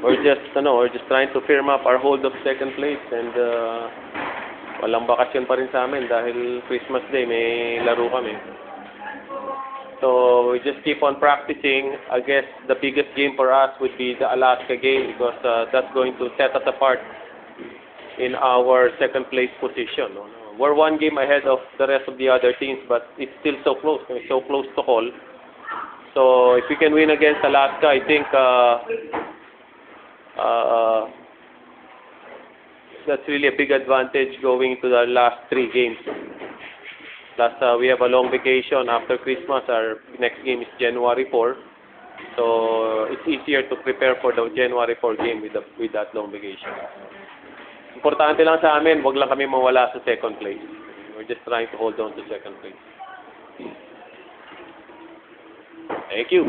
We're just trying to firm up our hold of second place and walang bakasyon pa rin sa amin dahil Christmas Day may laro kami. So we just keep on practicing. I guess the biggest game for us would be the Alaska game because that's going to set us apart in our second place position. We're one game ahead of the rest of the other teams, but it's still so close. It's so close to call. So if we can win against Alaska, I think that's really a big advantage going to the last 3 games. Plus, we have a long vacation after Christmas. Our next game is January 4. So it's easier to prepare for the January 4 game with that long vacation. Importante lang sa amin, wag lang kami mawala sa second place. We're just trying to hold on to second place. Thank you.